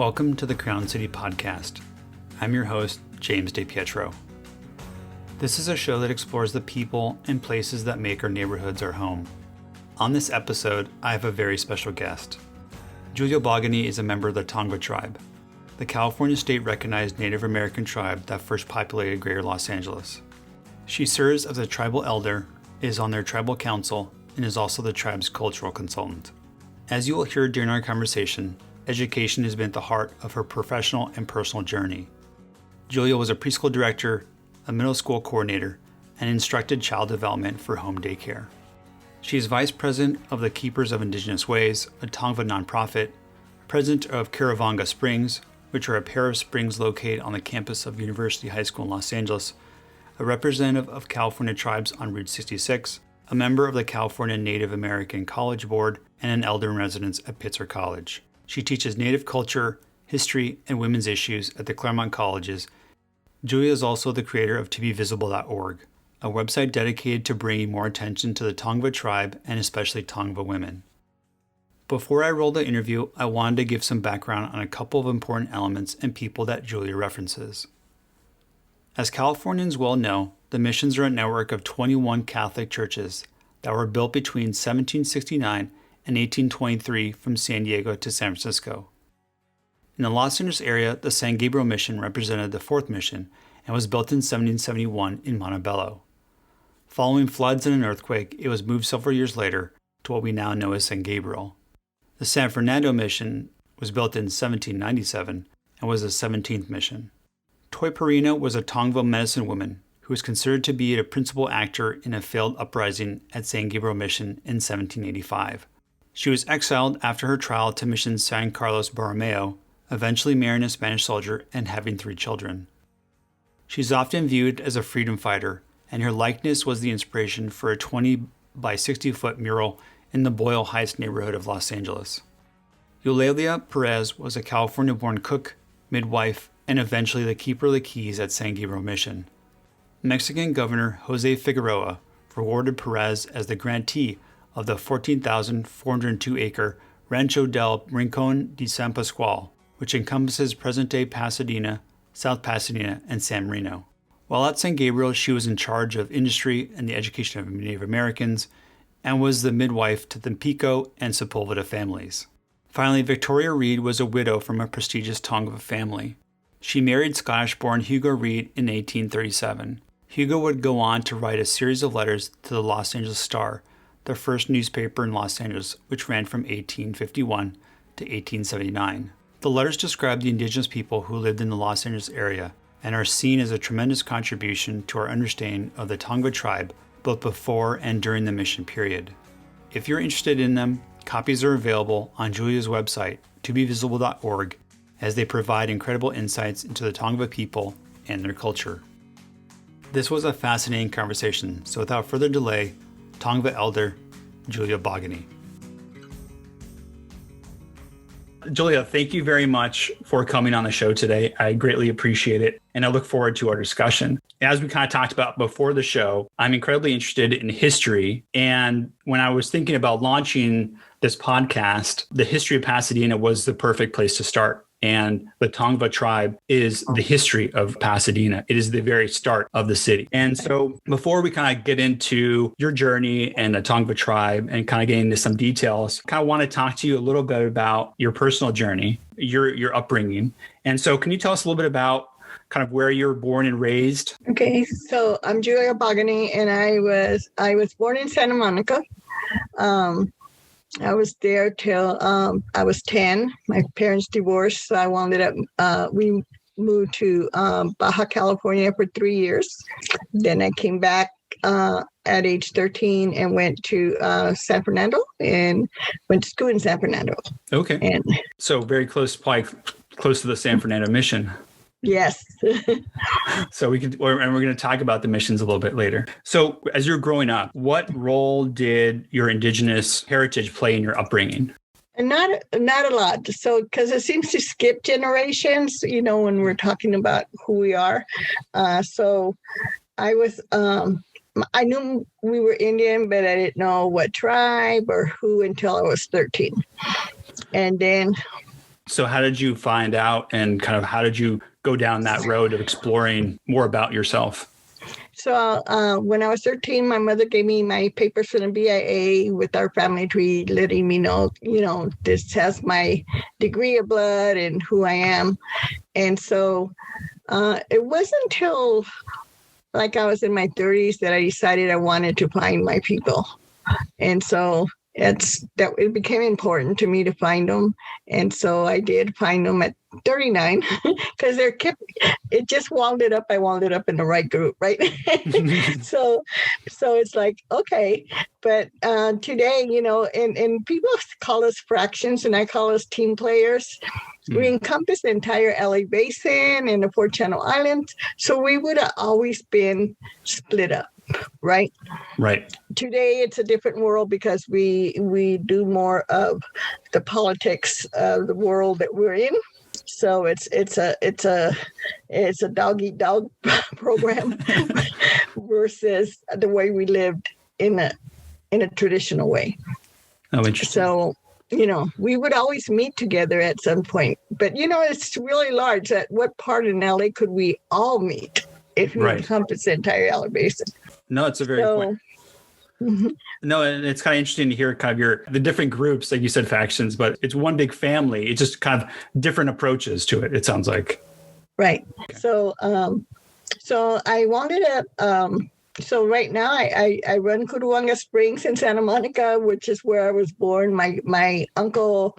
Welcome to the Crown City Podcast. I'm your host, James DePietro. This is a show that explores the people and places that make our neighborhoods our home. On this episode, I have a very special guest. Julia Bogany is a member of the Tongva tribe, the California state-recognized Native American tribe that first populated Greater Los Angeles. She serves as a tribal elder, is on their tribal council, and is also the tribe's cultural consultant. As you will hear during our conversation, education has been at the heart of her professional and personal journey. Julia was a preschool director, a middle school coordinator, and instructed child development for home daycare. She is vice president of the Keepers of Indigenous Ways, a Tongva nonprofit, president of Caravanga Springs, which are a pair of springs located on the campus of University High School in Los Angeles, a representative of California tribes on Route 66, a member of the California Native American College Board, and an elder in residence at Pitzer College. She teaches Native culture, history, and women's issues at the Claremont Colleges. Julia is also the creator of tobevisible.org, a website dedicated to bringing more attention to the Tongva tribe and especially Tongva women. Before I roll the interview, I wanted to give some background on a couple of important elements and people that Julia references. As Californians well know, the missions are a network of 21 Catholic churches that were built between 1769 and 1823 from San Diego to San Francisco. In the Los Angeles area, the San Gabriel Mission represented the fourth mission and was built in 1771 in Montebello. Following floods and an earthquake, it was moved several years later to what we now know as San Gabriel. The San Fernando Mission was built in 1797 and was the 17th mission. Toi Perino was a Tongva medicine woman who was considered to be a principal actor in a failed uprising at San Gabriel Mission in 1785. She was exiled after her trial to Mission San Carlos Borromeo, eventually marrying a Spanish soldier and having 3 children. She's often viewed as a freedom fighter, and her likeness was the inspiration for a 20 by 60 foot mural in the Boyle Heights neighborhood of Los Angeles. Eulalia Perez was a California-born cook, midwife, and eventually the keeper of the keys at San Gabriel Mission. Mexican Governor Jose Figueroa rewarded Perez as the grantee of the 14,402-acre Rancho del Rincon de San Pascual, which encompasses present-day Pasadena, South Pasadena, and San Marino. While at San Gabriel, she was in charge of industry and the education of Native Americans, and was the midwife to the Pico and Sepulveda families. Finally, Victoria Reed was a widow from a prestigious Tongva family. She married Scottish-born Hugo Reed in 1837. Hugo would go on to write a series of letters to the Los Angeles Star, the first newspaper in Los Angeles, which ran from 1851 to 1879. The letters describe the indigenous people who lived in the Los Angeles area and are seen as a tremendous contribution to our understanding of the Tongva tribe both before and during the mission period. If you're interested in them, copies are available on Julia's website, tobevisible.org, as they provide incredible insights into the Tongva people and their culture. This was a fascinating conversation, so without further delay, Tongva elder Julia Bogany. Julia, thank you very much for coming on the show today. I greatly appreciate it, and I look forward to our discussion. As we kind of talked about before the show, I'm incredibly interested in history, and when I was thinking about launching this podcast, the history of Pasadena was the perfect place to start. And the Tongva tribe is the history of Pasadena. It is the very start of the city. And so before we kind of get into your journey and the Tongva tribe and kind of get into some details, I kind of want to talk to you a little bit about your personal journey, your upbringing. And so can you tell us a little bit about kind of where you were born and raised? Okay, so I'm Julia Bogany, and I was born in Santa Monica. I was there till I was 10. My parents divorced, so I wound up, we moved to Baja California for 3 years. Then I came back at age 13 and went to San Fernando and went to school in San Fernando. Okay. And so very close, probably close to the San Fernando mission. Yes. So we're going to talk about the missions a little bit later. So as you're growing up, what role did your Indigenous heritage play in your upbringing? And not a lot. So, because it seems to skip generations, when we're talking about who we are. So I was, I knew we were Indian, but I didn't know what tribe or who until I was 13. And then So how did you find out, and kind of how did you go down that road of exploring more about yourself? So when I was 13, my mother gave me my papers for the BIA with our family tree, letting me know, this has my degree of blood and who I am. And so it wasn't until like I was in my 30s that I decided I wanted to find my people. And so it became important to me to find them. And so I did find them at 39 because it just wound it up. I wound it up in the right group, right? So it's like, okay. But today, and people call us fractions and I call us team players. We encompass the entire LA Basin and the 4 Channel Islands. So we would have always been split up. Right. Today, it's a different world because we do more of the politics of the world that we're in. So it's a dog eat dog program versus the way we lived in a traditional way. Oh, interesting. So we would always meet together at some point, but it's really large. At what part in LA could we all meet if we encompass the entire LA Basin? No, it's a very good point. Mm-hmm. No, and it's kind of interesting to hear kind of the different groups, like you said, factions, but it's one big family. It's just kind of different approaches to it, it sounds like. Right. Okay. So I wanted to, so right now I run Cucamonga Springs in Santa Monica, which is where I was born. My uncle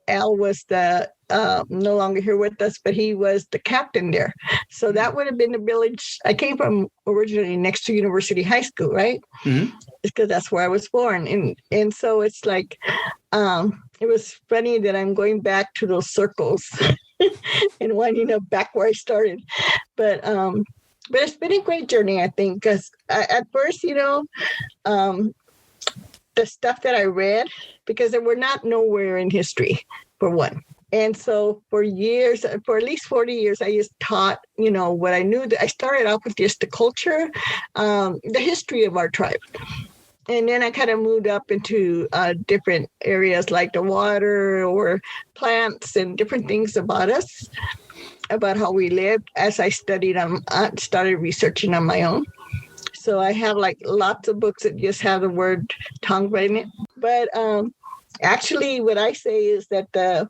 Al was no longer here with us, but he was the captain there. So that would have been the village. I came from originally next to University High School, right? Mm-hmm. Because that's where I was born. And so it's like, it was funny that I'm going back to those circles and winding up back where I started. But it's been a great journey, I think, because at first, the stuff that I read, because there were not nowhere in history, for one. And so for years, for at least 40 years, I just taught, what I knew. I started off with just the culture, the history of our tribe. And then I kind of moved up into different areas like the water or plants and different things about us, about how we lived as I started researching on my own. So I have like lots of books that just have the word Tongva in it. But actually what I say is that the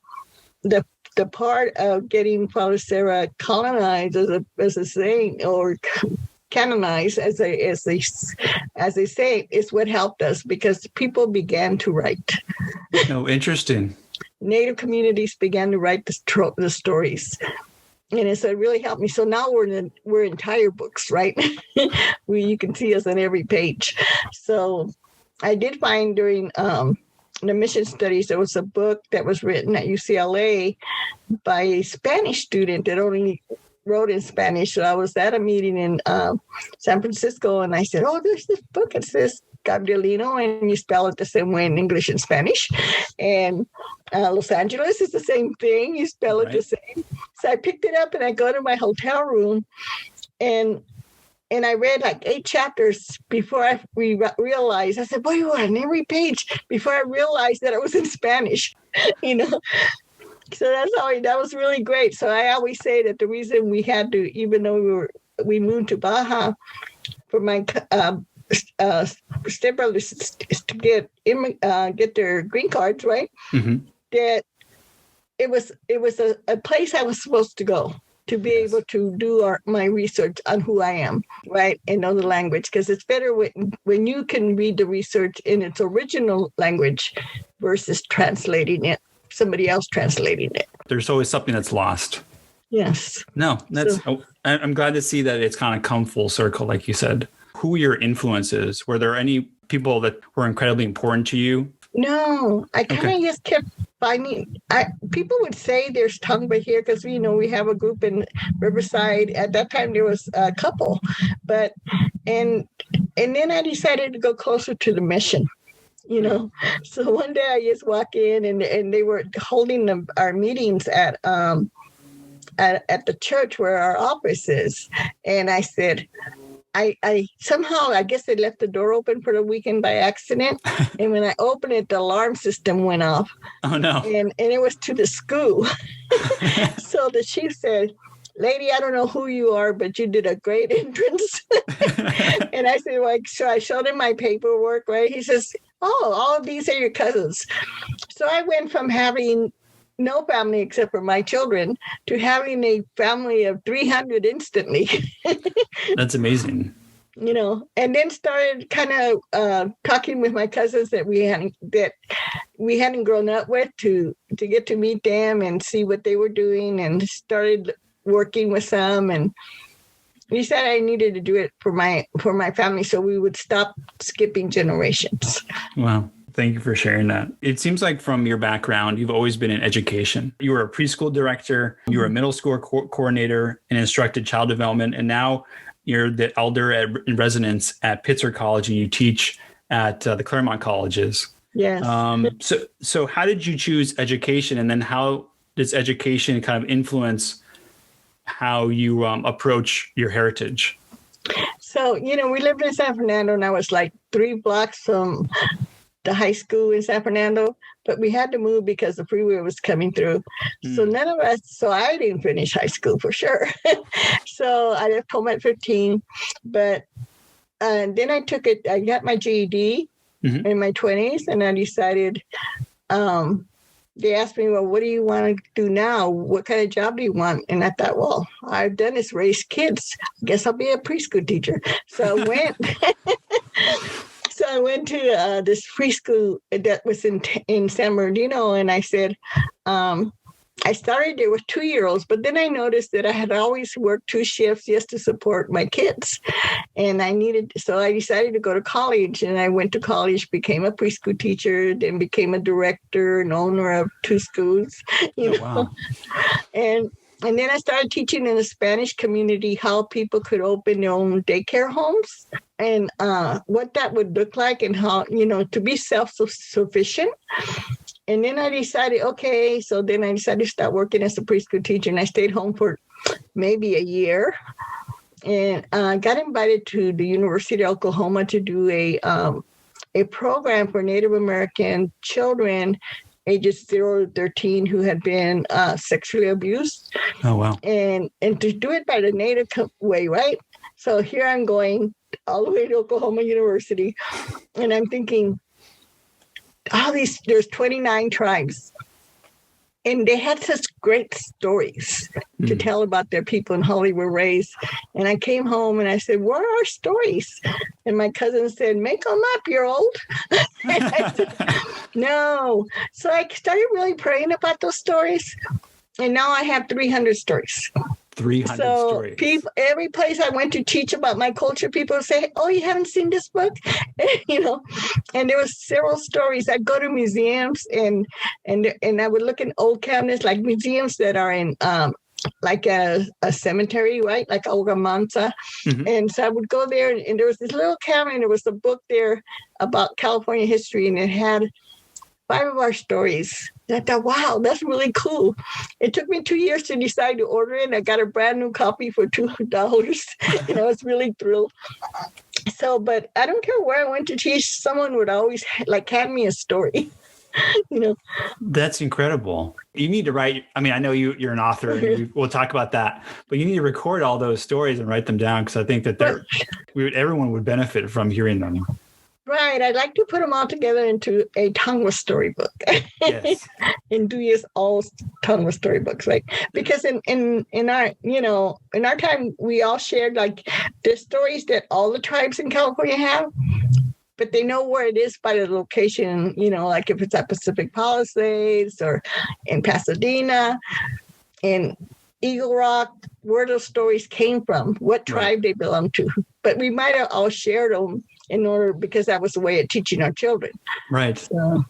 part of getting Father Sarah colonized as a saint or canonized as they say is what helped us, because people began to write. Oh, interesting. Native communities began to write the stories. And so it really helped me. So now we're entire books, right? You can see us on every page. So I did find during the mission studies, there was a book that was written at UCLA by a Spanish student that only wrote in Spanish. So I was at a meeting in San Francisco, and I said, "Oh, there's this book. It says Gabrielino, and you spell it the same way in English and Spanish. And Los Angeles is the same thing. You spell it the same." So I picked it up, and I go to my hotel room, and I read like 8 chapters before we realized. I said, "Boy, we're on every page," before I realized that it was in Spanish, So that was really great. So I always say that the reason we had to, even though we moved to Baja for my stepbrothers to get their green cards, right? Mm-hmm. That it was a place I was supposed to go to be able to do my research on who I am, right, and know the language, because it's better when you can read the research in its original language versus translating it, somebody else translating it. There's always something that's lost. Yes. No, I'm glad to see that it's kind of come full circle, like you said. Who were your influences? Were there any people that were incredibly important to you? No, I kind of just kept finding. People would say there's Tongva here because we have a group in Riverside. At that time, there was a couple, and then I decided to go closer to the mission. So one day I just walk in and they were holding our meetings at the church where our office is, and I said, I somehow, I guess they left the door open for the weekend by accident. And when I opened it, the alarm system went off. Oh, no. And it was to the school. So the chief said, "Lady, I don't know who you are, but you did a great entrance." And I said, "Well," so I showed him my paperwork, right? He says, "Oh, all of these are your cousins." So I went from having no family except for my children to having a family of 300 instantly. That's amazing. And then started kind of talking with my cousins that we hadn't grown up with to get to meet them and see what they were doing, and started working with some. And he said I needed to do it for my family, so we would stop skipping generations. Wow. Thank you for sharing that. It seems like from your background, you've always been in education. You were a preschool director, you were a middle school coordinator and instructed child development, and now you're the elder in residence at Pitzer College, and you teach at the Claremont colleges. Yes. So how did you choose education, and then how does education kind of influence how you approach your heritage? So, we lived in San Fernando, and I was like 3 blocks from the high school in San Fernando, but we had to move because the freeway was coming through. So I didn't finish high school for sure. So I left home at 15, but then I got my GED in my 20s, and I decided, they asked me, "Well, what do you want to do now? What kind of job do you want?" And I thought, well, I've done is raise kids. I guess I'll be a preschool teacher. So I went. So I went to this preschool that was in San Bernardino, and I said, I started there with 2-year-olds, but then I noticed that I had always worked 2 shifts just to support my kids. And so I decided to go to college, and I went to college, became a preschool teacher, then became a director and owner of 2 schools. Wow. And then I started teaching in the Spanish community how people could open their own daycare homes and what that would look like, and how, to be self-sufficient. And then I decided, to start working as a preschool teacher, and I stayed home for maybe a year, and got invited to the University of Oklahoma to do a program for Native American children ages 0 to 13 who had been sexually abused. Oh, wow. And to do it by the Native way, right? So here I'm going all the way to Oklahoma University, and I'm thinking, there's 29 tribes, and they had such great stories to tell about their people and how they were raised. And I came home and I said, "Where are our stories?" And my cousin said, "Make them up, you're old." And I said, "No." So I started really praying about those stories, and now I have 300 stories. 300 stories. People, every place I went to teach about my culture, people say, "Oh, you haven't seen this book?" And there was several stories. I'd go to museums and I would look in old cabinets, like museums that are in like a cemetery, right? Like Ogamansa. Mm-hmm. And so I would go there, and there was this little cabinet, and there was a book there about California history, and it had 5 of our stories. And I thought, wow, that's really cool. It took me 2 years to decide to order it. I got a brand new copy for $2. And I was really thrilled. So, but I don't care where I went to teach, someone would always hand me a story. That's incredible. You need to write. I mean, I know you're an author, and we'll talk about that, but you need to record all those stories and write them down, because I think that everyone would benefit from hearing them. Right. I'd like to put them all together into a Tongva storybook. Yes. And do yes all Tongva storybooks, right? Because in our time, we all shared the stories that all the tribes in California have, but they know where it is by the location, like if it's at Pacific Palisades or in Pasadena, in Eagle Rock, where those stories came from, what tribe they belong to. But we might have all shared them because that was the way of teaching our children. Right. So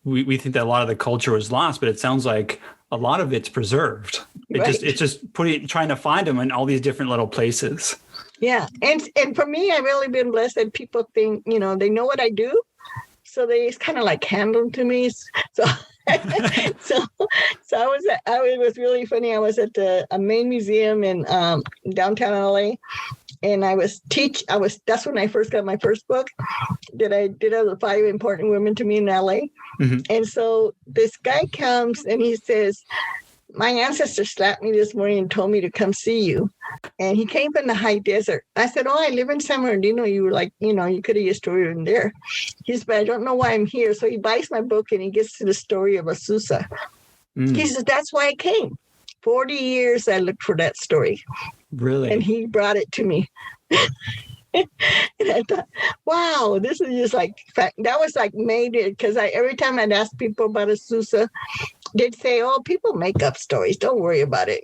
we think that a lot of the culture was lost, but it sounds like a lot of it's preserved. It's just trying to find them in all these different little places. Yeah. And for me, I've really been blessed that people think, they know what I do. So they just kind of hand them to me. So it was really funny. I was at a main museum in downtown LA, and that's when I first got my first book that I did of the 5 important women to me in LA. Mm-hmm. And so this guy comes and he says, my ancestor slapped me this morning and told me to come see you. And he came from the high desert. I said, oh, I live in San Bernardino. You were like, you could have used to in there. He said, but I don't know why I'm here. So he buys my book and he gets to the story of Azusa. He says, that's why I came. 40 years I looked for that story. Really? And he brought it to me. And I thought, wow, this is just like, that was like made it, because every time I'd ask people about Azusa, they'd say, oh, people make up stories. Don't worry about it,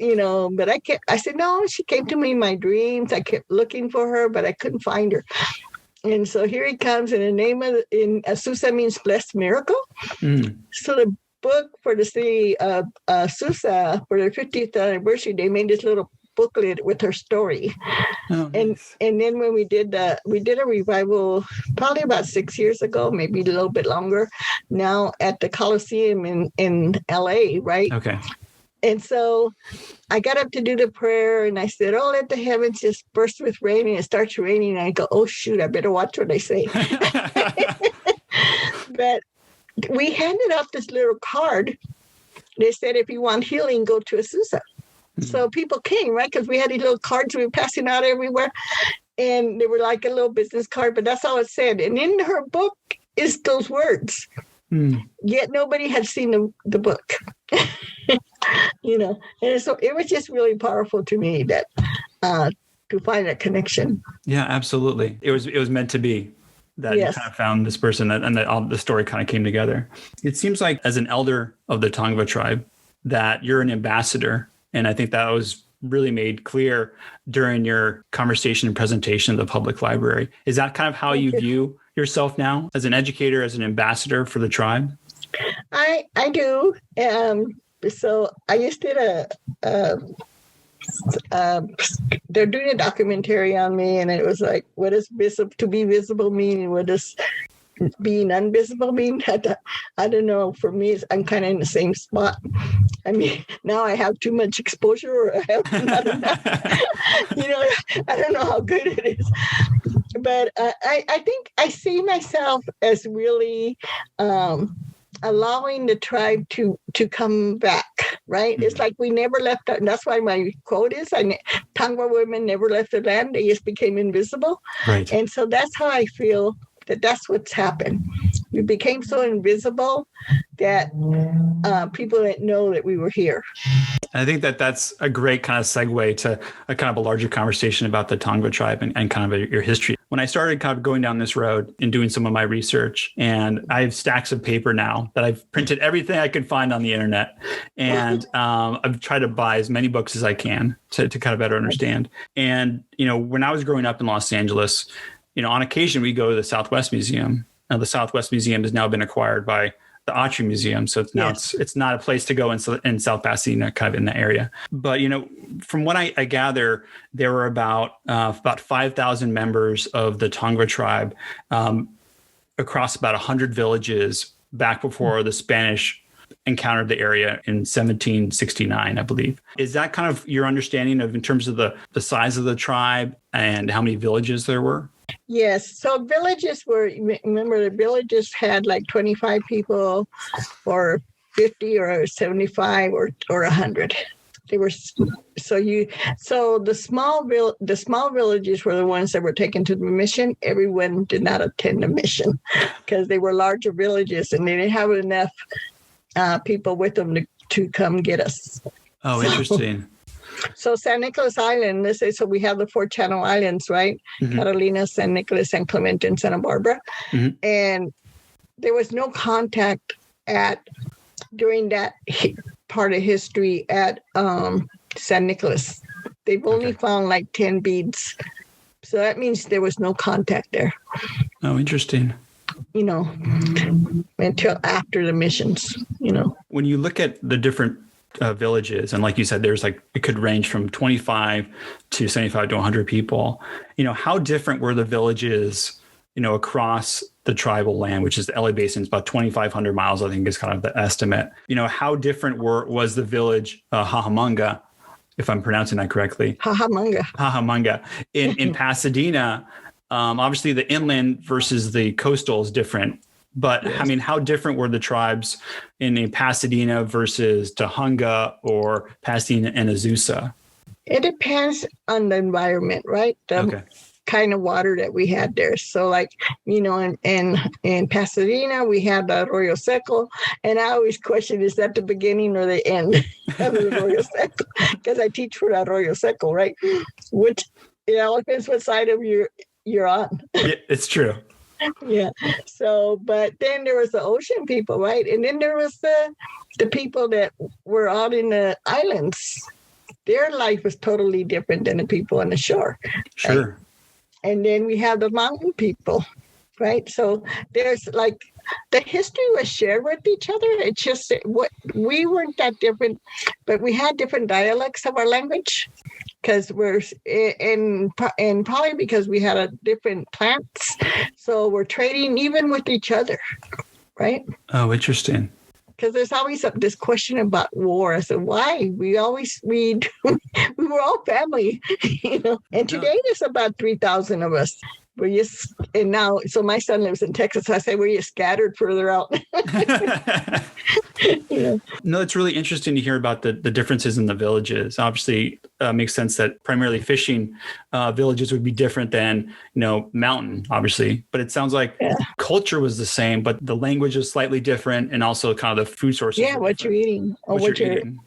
But I said, no, she came to me in my dreams. I kept looking for her, but I couldn't find her. And so here he comes, and the name in Azusa means blessed miracle. So the book for the city of Azusa, for their 50th anniversary, they made this little booklet with her story. Oh, nice. And then when we did a revival probably about 6 years ago, maybe a little bit longer now, at the Coliseum in LA, right? Okay. And so I got up to do the prayer and I said, oh, let the heavens just burst with rain, and it starts raining. And I go, oh, shoot, I better watch what I say. But we handed out this little card. They said, if you want healing, go to Azusa. So people came, right? Because we had these little cards we were passing out everywhere. And they were like a little business card, but that's all it said. And in her book is those words. Yet nobody had seen the book. And so it was just really powerful to me that to find that connection. Yeah, absolutely. It was meant to be. That Yes. You kind of found this person and that all the story kind of came together. It seems like as an elder of the Tongva tribe that you're an ambassador. And I think that was really made clear during your conversation and presentation of the public library. Is that kind of how you view yourself now as an educator, as an ambassador for the tribe? I do. So I just did they're doing a documentary on me, and it was like, what does to be visible mean, and what does being invisible mean? I don't know. For me, I'm kind of in the same spot. I mean, now I have too much exposure, or I have not enough. I don't know how good it is. But I think I see myself as really allowing the tribe to come back, right? It's like we never left, and that's why my quote is, Tongva women never left the land, they just became invisible. Right. And so that's how I feel that's what's happened. We became so invisible that people didn't know that we were here. I think that's a great kind of segue to a kind of a larger conversation about the Tongva tribe and kind of your history. When I started kind of going down this road and doing some of my research, and I have stacks of paper now that I've printed everything I could find on the internet. And I've tried to buy as many books as I can to kind of better understand. And, when I was growing up in Los Angeles, on occasion we go to the Southwest Museum. Now the Southwest Museum has now been acquired by the Autry Museum. So it's now it's not a place to go in South Pasadena, kind of in the area. But, from what I gather, there were about 5,000 members of the Tongva tribe across about 100 villages back before the Spanish encountered the area in 1769, I believe. Is that kind of your understanding of in terms of the size of the tribe and how many villages there were? Yes. So remember the villages had like 25 people or 50 or 75 or 100. They were so the small villages were the ones that were taken to the mission. Everyone did not attend the mission because they were larger villages and they didn't have enough people with them to come get us. Oh, interesting. So San Nicolas Island, let's say, so we have the 4 Channel Islands, right? Mm-hmm. Catalina, San Nicolas, San Clemente, and Santa Barbara. Mm-hmm. And there was no contact during that part of history at San Nicolas. They've only found like 10 beads. So that means there was no contact there. Oh, interesting. Until after the missions, When you look at the different villages, and like you said, it could range from 25 to 75 to 100 people. How different were the villages, across the tribal land, which is the LA Basin? It's about 2,500 miles, I think is kind of the estimate. How different was the village Hahamanga if I'm pronouncing that correctly. Hahamanga. In Pasadena, obviously the inland versus the coastal is different. But yes. I mean, how different were the tribes in Pasadena versus Tujunga or Pasadena and Azusa? It depends on the environment, right? The kind of water that we had there. So like, in Pasadena, we had the Arroyo Seco. And I always question, is that the beginning or the end of the Arroyo Seco? Because I teach for Arroyo Seco, right? Which, depends what side of you're on. Yeah, it's true. Yeah. So, but then there was the ocean people, right? And then there was the people that were out in the islands. Their life was totally different than the people on the shore. Sure. Right? And then we have the mountain people, right? So there's like the history was shared with each other. It's just what we weren't that different, but we had different dialects of our language. Because we're and probably because we had a different plants, so we're trading even with each other, right? Oh, interesting. Because there's always this question about war. I said, why? We were all family, And today there's about 3,000 of us. So my son lives in Texas. So I say we're just scattered further out. No, it's really interesting to hear about the differences in the villages. Obviously, makes sense that primarily fishing villages would be different than, mountain, obviously. But it sounds like culture was the same, but the language is slightly different, and also kind of the food sources. Yeah, what you're eating. Or what you're eating.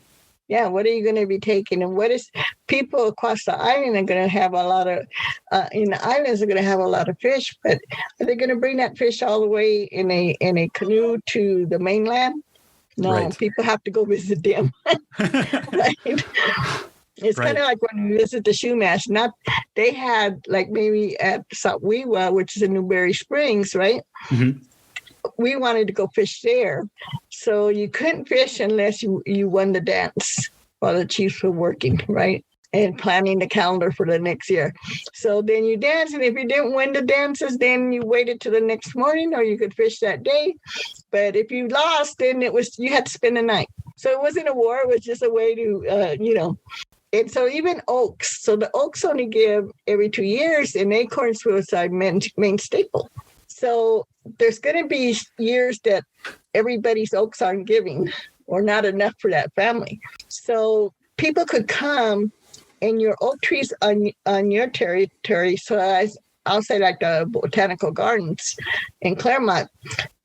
Yeah, what are you going to be taking? And what is people across the island are going to have a lot of, in the islands are going to have a lot of fish, but are they going to bring that fish all the way in a canoe to the mainland? No, right. People have to go visit them. Right? It's kind of like when we visit the Shumash. They had like maybe at Satwiwa, which is in Newberry Springs, right? Mm-hmm. We wanted to go fish there. So you couldn't fish unless you won the dance while the chiefs were working, right? And planning the calendar for the next year. So then you dance, and if you didn't win the dances, then you waited till the next morning, or you could fish that day. But if you lost, then you had to spend the night. So it wasn't a war, it was just a way to, And so even oaks, so the oaks only give every 2 years, and acorns was our main staple. So there's going to be years that everybody's oaks aren't giving or not enough for that family. So people could come and your oak trees on your territory. So I'll say like the botanical gardens in Claremont,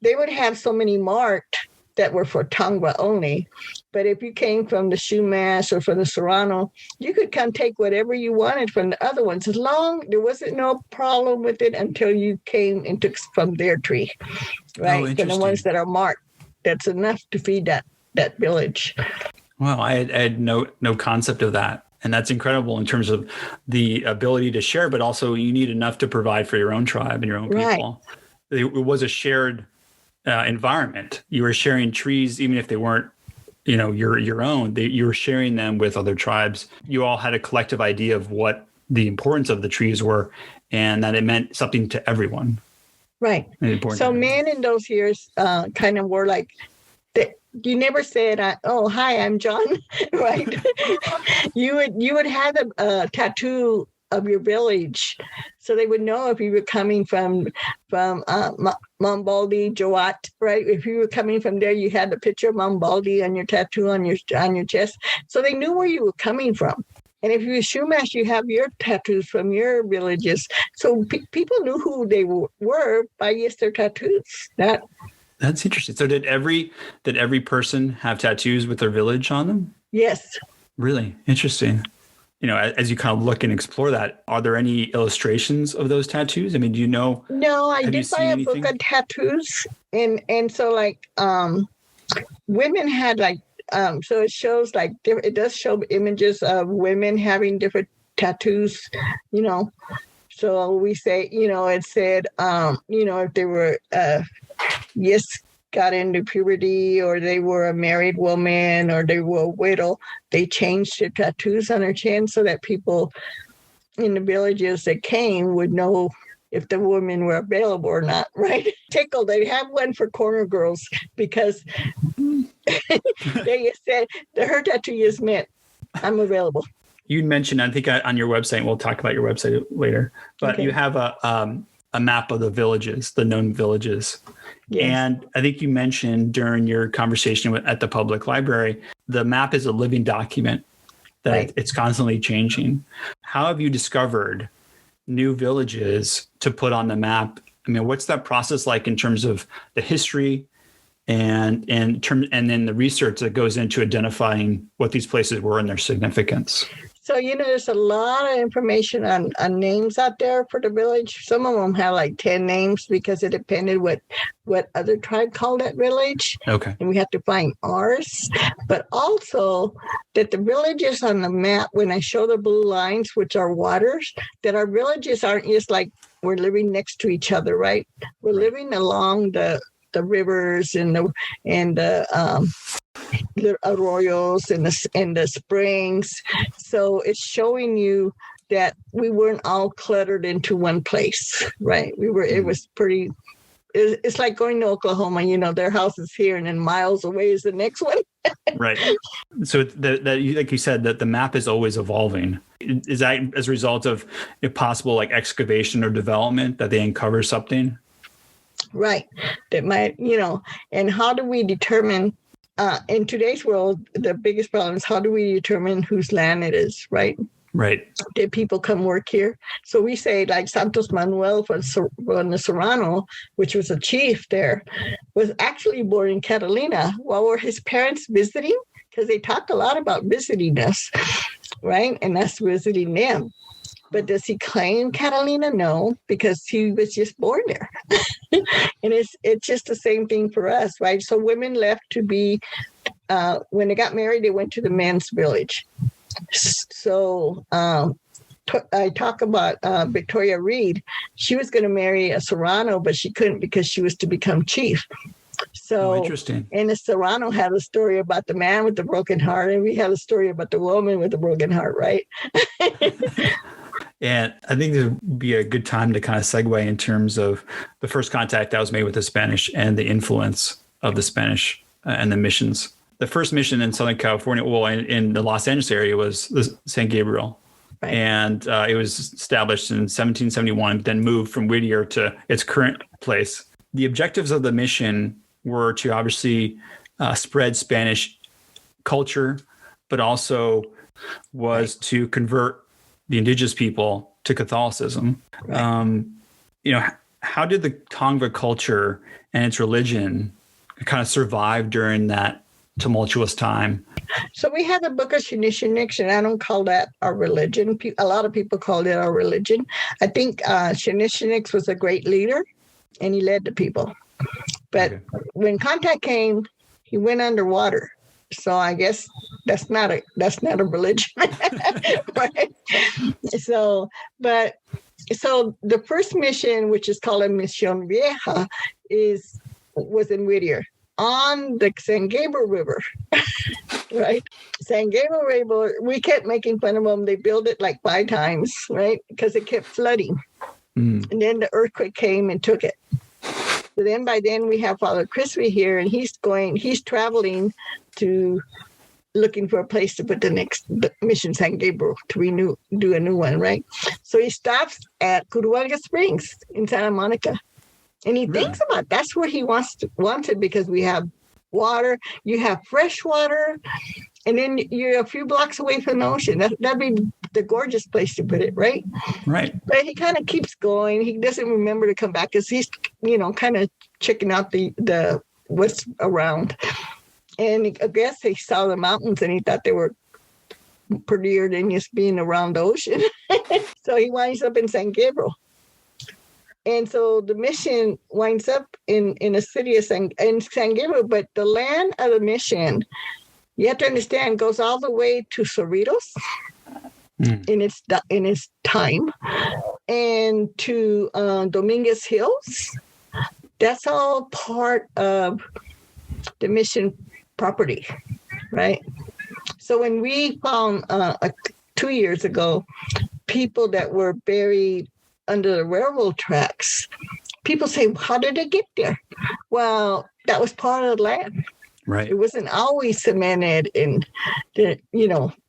they would have so many marked that were for Tongva only. But if you came from the Shumash or from the Serrano, you could come take whatever you wanted from the other ones, as long there wasn't no problem with it until you came and took from their tree, right? Oh, from the ones that are marked. That's enough to feed that village. Wow, I had no concept of that. And that's incredible in terms of the ability to share, but also you need enough to provide for your own tribe and your own people. Right. It was a shared environment. You were sharing trees, even if they weren't, your own. You were sharing them with other tribes. You all had a collective idea of what the importance of the trees were, and that it meant something to everyone. Right. So men in those years kind of were like, you never said, "Oh, hi, I'm John," right? You would have a tattoo of your village, so they would know if you were coming from Mambaldi, Jawat, right? If you were coming from there, you had the picture of Mambaldi on your tattoo on your chest, so they knew where you were coming from. And if you were Shumash, you have your tattoos from your villages, so people knew who they were by their tattoos. That's interesting. So did every person have tattoos with their village on them? Yes. Really interesting. As you kind of look and explore that, are there any illustrations of those tattoos? I mean, do you know? No, I did buy a book on tattoos, and so like women had like so it shows like it does show images of women having different tattoos, So we say, it said, if they were got into puberty, or they were a married woman, or they were a widow, they changed their tattoos on their chin so that people in the villages that came would know if the women were available or not, right? Tickle, they have one for corner girls because they said her tattoo is meant I'm available. You mentioned, I think on your website, we'll talk about your website later, but Okay. you have a map of the villages, the known villages. Yes. And I think you mentioned during your conversation at the public library, the map is a living document that Right. it's constantly changing. How have you discovered new villages to put on the map? I mean, what's that process like in terms of the history and then the research that goes into identifying what these places were and their significance? So, there's a lot of information on names out there for the village. Some of them have like 10 names because it depended what other tribe called that village. Okay. And we have to find ours. But also that the villages on the map, when I show the blue lines, which are waters, that our villages aren't just like we're living next to each other, right? We're living along the rivers and the arroyos and the springs. So it's showing you that we weren't all cluttered into one place, right? It was pretty, it's like going to Oklahoma, their house is here and then miles away is the next one. Right. So like you said, that the map is always evolving. Is that as a result of if possible, like excavation or development that they uncover something? Right. That might, and how do we determine, in today's world, the biggest problem is how do we determine whose land it is, right? Right. Did people come work here? So we say like Santos Manuel from the Serrano, which was a chief there, was actually born in Catalina. While were his parents visiting? Because they talk a lot about visiting us, right? And us visiting them. But does he claim Catalina? No, because he was just born there. And it's just the same thing for us, right? So women left to be, when they got married, they went to the men's village. So I talk about Victoria Reed. She was going to marry a Serrano, but she couldn't because she was to become chief. So interesting. And the Serrano had a story about the man with the broken heart, and we had a story about the woman with the broken heart, right? And I think this would be a good time to kind of segue in terms of the first contact that was made with the Spanish and the influence of the Spanish and the missions. The first mission in Southern California, well, in the Los Angeles area, was the San Gabriel. Right. And it was established in 1771, then moved from Whittier to its current place. The objectives of the mission were to obviously spread Spanish culture, but also was to convert the indigenous people to Catholicism. Right. How did the Tongva culture and its religion kind of survive during that tumultuous time? So we have the Book of Shinishiniks, and I don't call that our religion. A lot of people called it our religion. I think Shinishiniks was a great leader, and he led the people. But when contact came, he went underwater. So I guess that's not a religion, right? So the first mission, which is called a Misión Vieja, was in Whittier on the San Gabriel River, right? San Gabriel River, we kept making fun of them. They built it like 5 times, right? Because it kept flooding. And then the earthquake came and took it. So then by then we have Father Crispy here, and he's traveling to looking for a place to put the Mission San Gabriel to do a new one, right? So he stops at Curuaga Springs in Santa Monica. And he thinks about that's where he wants it because we have water, you have fresh water, and then you're a few blocks away from the ocean. That'd be the gorgeous place to put it, right? Right. But he kind of keeps going. He doesn't remember to come back because he's, kind of checking out the what's around. And I guess he saw the mountains and he thought they were prettier than just being around the ocean. So he winds up in San Gabriel. And so the mission winds up in a city of San Gabriel, but the land of the mission, you have to understand, goes all the way to Cerritos in its time, and to Dominguez Hills. That's all part of the mission property, right? So when we found 2 years ago people that were buried under the railroad tracks, people say, how did they get there? Well, that was part of the land. Right. It wasn't always cemented, and they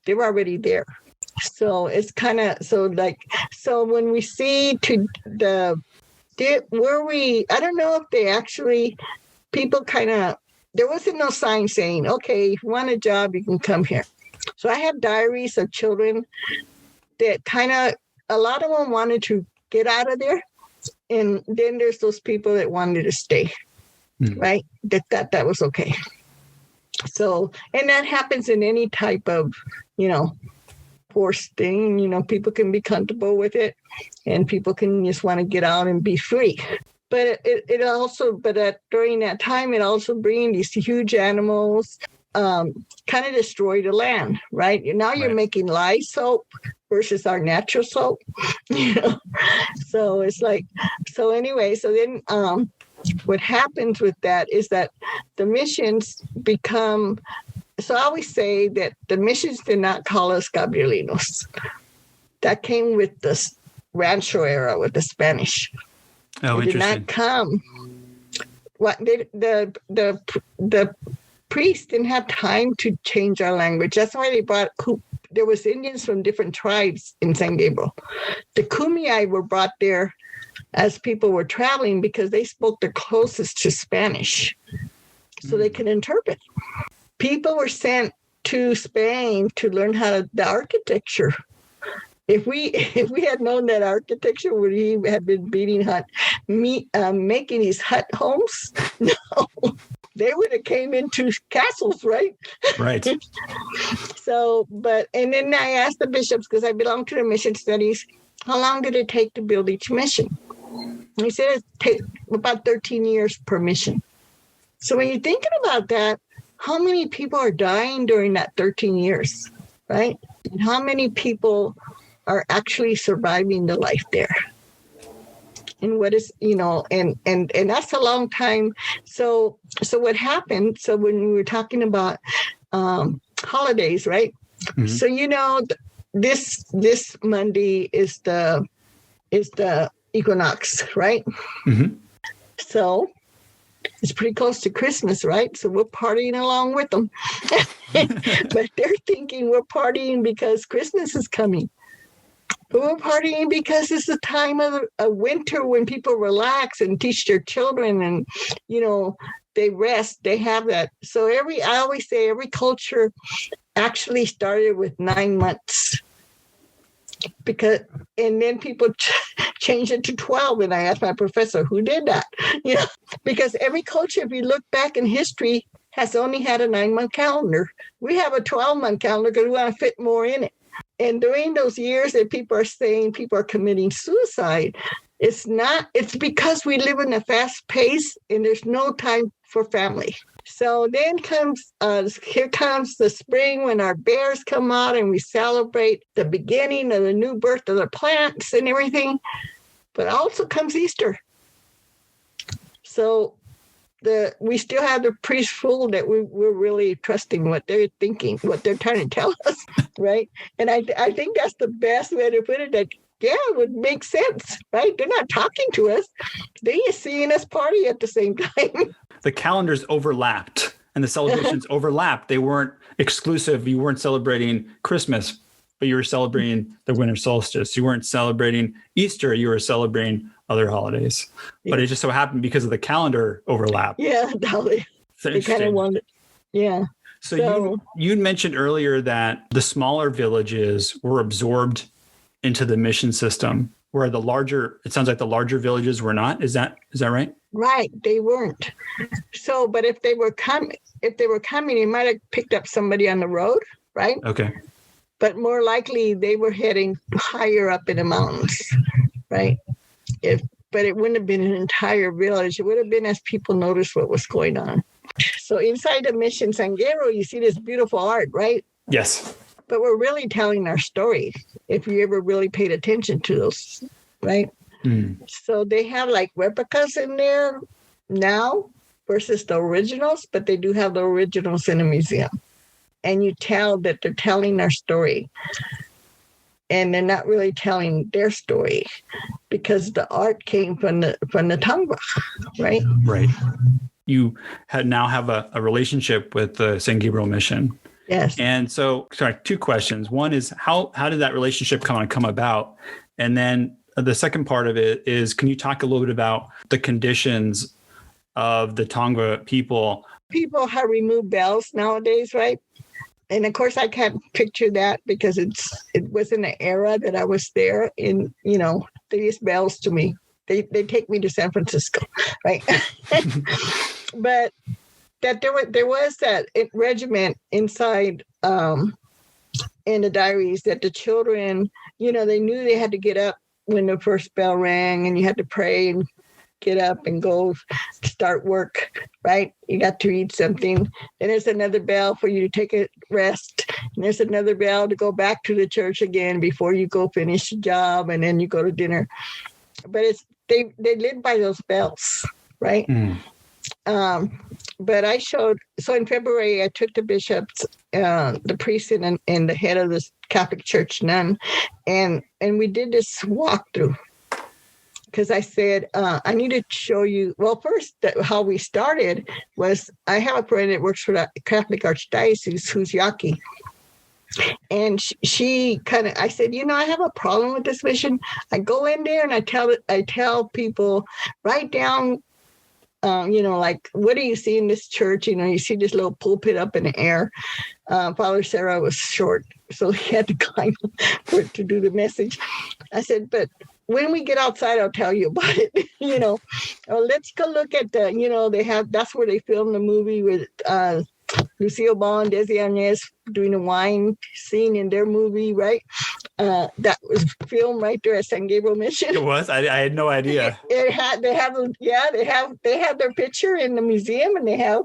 were already there. So it's kind of so when we see I don't know if they actually, people kind of, there wasn't no sign saying, okay, if you want a job, you can come here. So I have diaries of children that kind of, a lot of them wanted to get out of there. And then there's those people that wanted to stay, right? That was okay. So, and that happens in any type of, forced thing. People can be comfortable with it, and people can just want to get out and be free. But it also, during that time, it also bringing these huge animals, kind of destroy the land, right? Now you're making lye soap versus our natural soap, So it's like, so anyway, so then what happens with that is that the missions become, so I always say that the missions did not call us Gabrielinos. That came with the Rancho era, with the Spanish. Oh, it did not come. The priests didn't have time to change our language. That's why they brought, there was Indians from different tribes in San Gabriel. The Kumeyaay were brought there as people were traveling because they spoke the closest to Spanish, so they could interpret. People were sent to Spain to learn the architecture. If we had known that architecture, would he have been making these hut homes? No, they would have came into castles, right? Right. So, and then I asked the bishops, because I belong to the mission studies, how long did it take to build each mission? And he said it takes about 13 years per mission. So when you're thinking about that, how many people are dying during that 13 years, right? And how many people are actually surviving the life there? And what is, and that's a long time. So what happened, so when we were talking about holidays, right? Mm-hmm. So, this Monday is the equinox, right? Mm-hmm. So it's pretty close to Christmas, right? So we're partying along with them. But they're thinking we're partying because Christmas is coming. But we're partying because it's a time of a winter when people relax and teach their children, and, they rest, they have that. So I always say every culture actually started with 9 months. And then people change it to 12. And I asked my professor, who did that? Because every culture, if you look back in history, has only had a 9-month calendar. We have a 12-month calendar because we want to fit more in it. And during those years that people are saying people are committing suicide, it's because we live in a fast pace and there's no time for family. So then here comes the spring when our bears come out and we celebrate the beginning of the new birth of the plants and everything. But also comes Easter. So we still have the priest fool that we're really trusting what they're thinking, what they're trying to tell us, right? And I think that's the best way to put it, that, it would make sense, right? They're not talking to us. They're just seeing us party at the same time. The calendars overlapped and the celebrations overlapped. They weren't exclusive. You weren't celebrating Christmas, but you were celebrating the winter solstice. You weren't celebrating Easter. You were celebrating other holidays. Yeah. But it just so happened because of the calendar overlap. Yeah, they kind of wanted. Yeah. So you mentioned earlier that the smaller villages were absorbed into the mission system, where it sounds like the larger villages were not. Is that right? Right, they weren't. So, but if they were coming, you might have picked up somebody on the road, right? Okay. But more likely, they were heading higher up in the mountains, right? But it wouldn't have been an entire village. It would have been as people noticed what was going on. So inside the mission San Gabriel, you see this beautiful art, right? Yes. But we're really telling our story, if you ever really paid attention to those, right? Mm. So they have like replicas in there now versus the originals, but they do have the originals in a museum. And you tell that they're telling our story. And they're not really telling their story because the art came from the Tongva, right? Right. you now have a relationship with the San Gabriel Mission. Yes. And so, sorry, two questions. One is how did that relationship come about? And then the second part of it is, can you talk a little bit about the conditions of the Tongva people? People have removed bells nowadays, right? And of course, I can't picture that because it was in the era that I was there. In they use bells to me. They take me to San Francisco, right? But that there was that regiment inside in the diaries that the children, they knew they had to get up when the first bell rang, and you had to pray and get up and go start work, right? You got to eat something. Then there's another bell for you to take a rest. And there's another bell to go back to the church again before you go finish the job, and then you go to dinner. But they live by those bells, right? But so in February, I took the bishops, the priest and the head of the Catholic Church nun, and we did this walkthrough. Because I said, I need to show you, well, first, how we started was I have a friend that works for the Catholic Archdiocese who's Yaqui. And she I said, I have a problem with this mission. I go in there and I tell people, write down, like, what do you see in this church? You see this little pulpit up in the air. Father Sarah was short, so he had to climb to do the message. I said, but when we get outside, I'll tell you about it. Let's go look at that's where they filmed the movie with Lucille Ball and Desi Arnaz doing the wine scene in their movie, right? That was filmed right there at San Gabriel Mission. It was? I had no idea. They have their picture in the museum, and they have.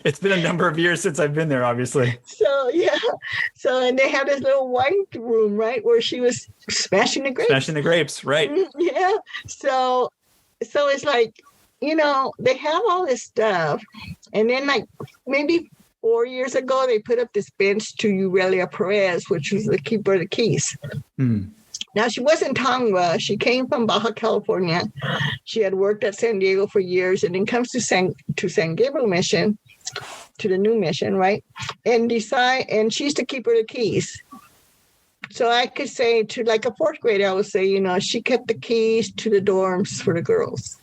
It's been a number of years since I've been there, obviously. So, yeah. So, and they have this little wine room, right, where she was smashing the grapes. Smashing the grapes, right. Yeah. So it's like, they have all this stuff. And then, like, maybe 4 years ago, they put up this bench to Aurelia Perez, which was the keeper of the keys. Now, she wasn't Tongva. She came from Baja California. She had worked at San Diego for years, and then comes to San Gabriel Mission, to the new mission, right? And she's the keeper of the keys. So I could say to like a fourth grader, I would say, she kept the keys to the dorms for the girls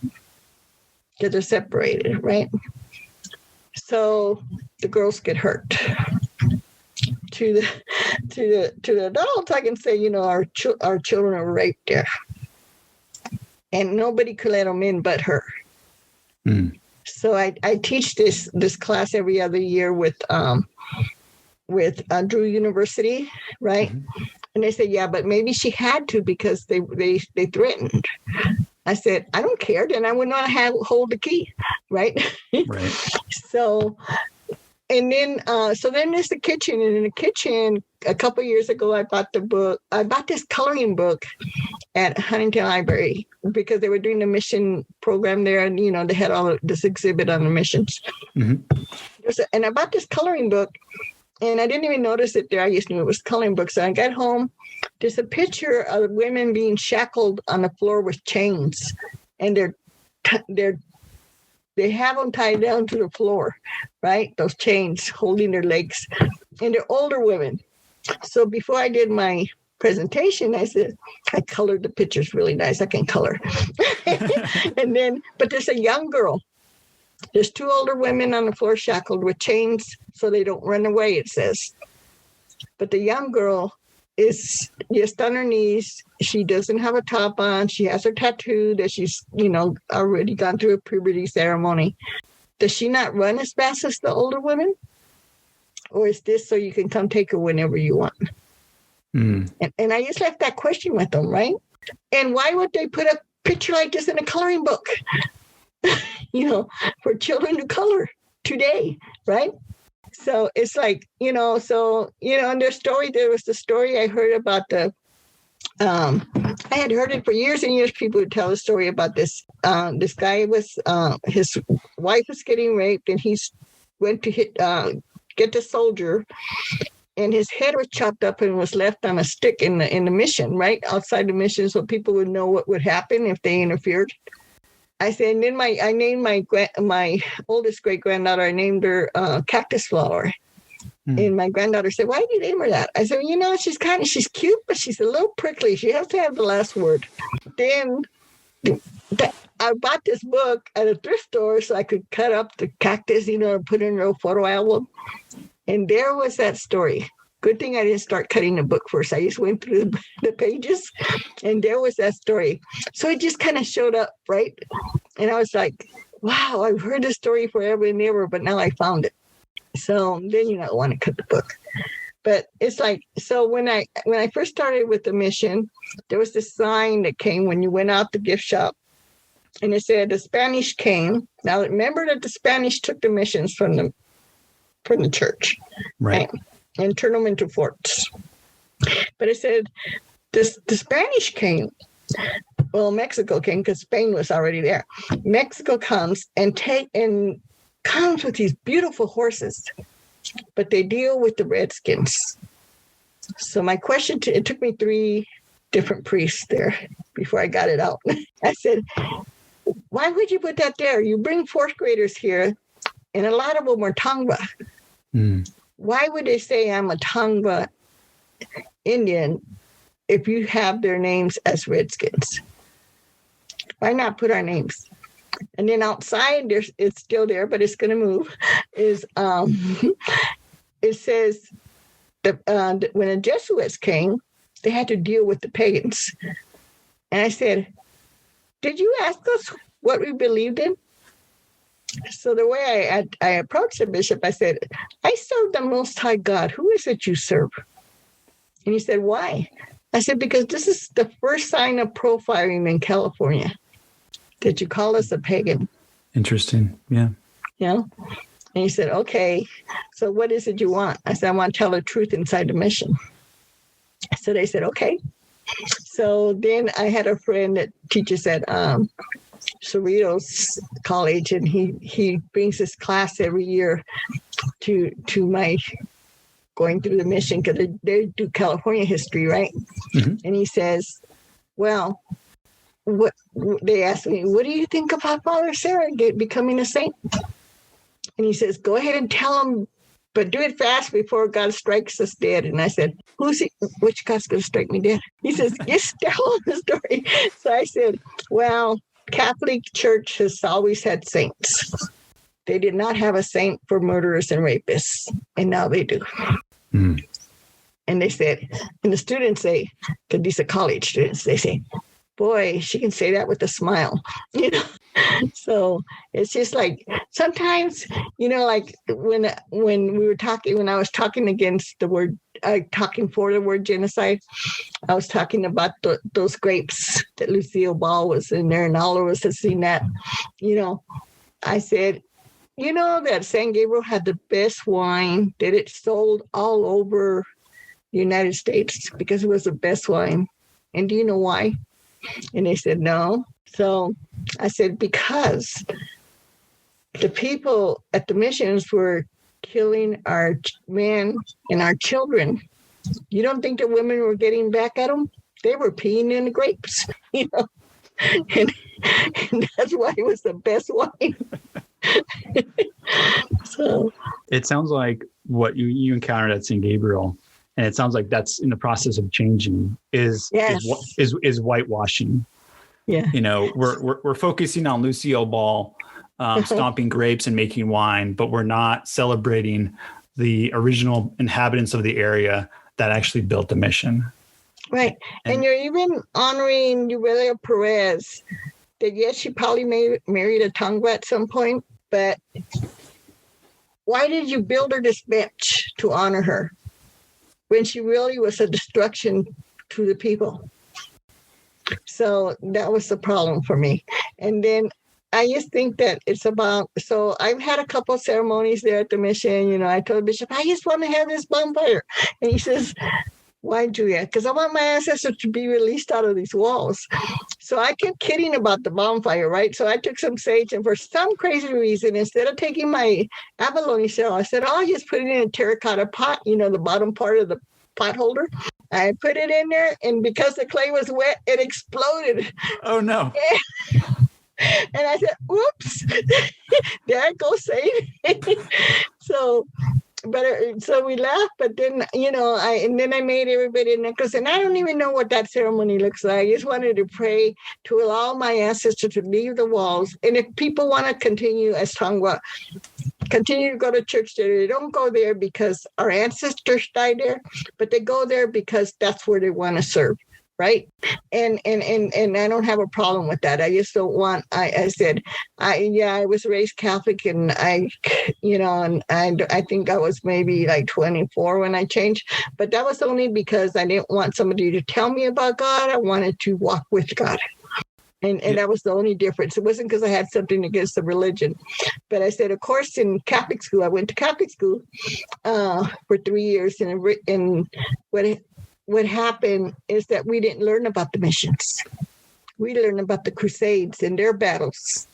because they're separated, right? So the girls get hurt. To the adults, I can say, our children are raped there, and nobody could let them in but her. So I teach this class every other year with Drew University, right? And they said, yeah, but maybe she had to because they threatened. I said, I don't care. Then I would not hold the key, right? Right. So. And then, then there's the kitchen. And in the kitchen, a couple of years ago, I bought this coloring book at Huntington Library because they were doing the mission program there. And, they had all of this exhibit on the missions. And I bought this coloring book, and I didn't even notice it there. I just knew it was a coloring book. So I got home. There's a picture of women being shackled on the floor with chains. And they have them tied down to the floor, right? Those chains holding their legs. And they're older women. So before I did my presentation, I said, I colored the pictures really nice. I can color. But there's a young girl. There's two older women on the floor shackled with chains so they don't run away, it says. But the young girl is just on her knees. She doesn't have a top on. She has her tattoo that she's, already gone through a puberty ceremony. Does she not run as fast as the older women? Or is this so you can come take her whenever you want? And I just left that question with them, right? And why would they put a picture like this in a coloring book? For children to color today, right? So it's like, in their story, there was the story I heard about I had heard it for years and years. People would tell the story about this. This guy his wife was getting raped, and he went to get the soldier, and his head was chopped up and was left on a stick in the mission, right outside the mission, so people would know what would happen if they interfered. I said, and then I named my oldest great granddaughter. I named her Cactus Flower. And my granddaughter said, "Why did you name her that?" I said, she's cute, but she's a little prickly. She has to have the last word. Then I bought this book at a thrift store so I could cut up the cactus, and put it in a photo album. And there was that story. Good thing I didn't start cutting the book first. I just went through the pages, and there was that story. So it just kind of showed up, right? And I was like, wow, I've heard this story forever and ever, but now I found it. So then, I want to cut the book. But it's like, so when I first started with the mission, there was this sign that came when you went out the gift shop, and it said the Spanish came. Now remember that the Spanish took the missions from the church, right, and turned them into forts. But it said the Spanish came. Well, Mexico came because Spain was already there. Mexico comes and comes with these beautiful horses, but they deal with the Redskins. So my question it took me 3 different priests there before I got it out. I said, why would you put that there? You bring 4th graders here, and a lot of them are Tongva. Why would they say I'm a Tongva Indian if you have their names as Redskins? Why not put our names? And then outside, it's still there, but it's going to move. It says that when the Jesuits came, they had to deal with the pagans. And I said, did you ask us what we believed in? So the way I approached the bishop, I said, I serve the Most High God. Who is it you serve? And he said, why? I said, because this is the first sign of profiling in California, that you call us a pagan. Interesting. Yeah. And he said, okay, so what is it you want? I said, I want to tell the truth inside the mission. So they said, okay. So then I had a friend that teaches at Cerritos College, and he brings this class every year to my going through the mission, because they do California history, right? Mm-hmm. And he says, well, what they asked me, what do you think about Father Sarah becoming a saint? And he says, go ahead and tell him, but do it fast before God strikes us dead. And I said, which God's going to strike me dead? He says, just tell him the story. So I said, well, Catholic Church has always had saints. They did not have a saint for murderers and rapists, and now they do. Mm. And they said, and the students say, because these are college students, they say, boy, she can say that with a smile, So it's just like sometimes, like when I was talking against the word, talking for the word genocide, I was talking about those grapes that Lucille Ball was in there, and all of us have seen that. I said, that San Gabriel had the best wine, that it sold all over the United States because it was the best wine. And do you know why? And they said, no. So I said, because the people at the missions were killing our men and our children. You don't think the women were getting back at them? They were peeing in the grapes, and that's why it was the best wine. So it sounds like what you encountered at St. Gabriel, and it sounds like that's in the process of changing, is whitewashing. Yeah. We're focusing on Lucille Ball stomping grapes and making wine, but we're not celebrating the original inhabitants of the area that actually built the mission. Right. And you're even honoring Aurelia Perez, that yes, she probably married a Tongva at some point, but why did you build her this bench to honor her when she really was a destruction to the people? So that was the problem for me. And then I just think that it's about, so I've had a couple of ceremonies there at the mission. I told the bishop, I just want to have this bonfire. And he says, why, Julia? Because I want my ancestors to be released out of these walls. So I kept kidding about the bonfire, right? So I took some sage, and for some crazy reason, instead of taking my abalone shell, I said, I'll just put it in a terracotta pot, the bottom part of the pot holder. I put it in there, and because the clay was wet, it exploded. Oh, no. And I said, "Whoops, there I go saying." So, so we laughed, but then I made everybody a necklace, and I don't even know what that ceremony looks like. I just wanted to pray to allow my ancestors to leave the walls, and if people want to continue as Tongva, continue to go to church there. They don't go there because our ancestors died there, but they go there because that's where they want to serve. Right. And I don't have a problem with that. I just don't want, I said, I was raised Catholic, and I think I was maybe like 24 when I changed, but that was only because I didn't want somebody to tell me about God. I wanted to walk with God. And that was the only difference. It wasn't because I had something against the religion. But I said, of course, in Catholic school, I went to Catholic school for 3 years. And what happened is that we didn't learn about the missions. We learned about the Crusades and their battles.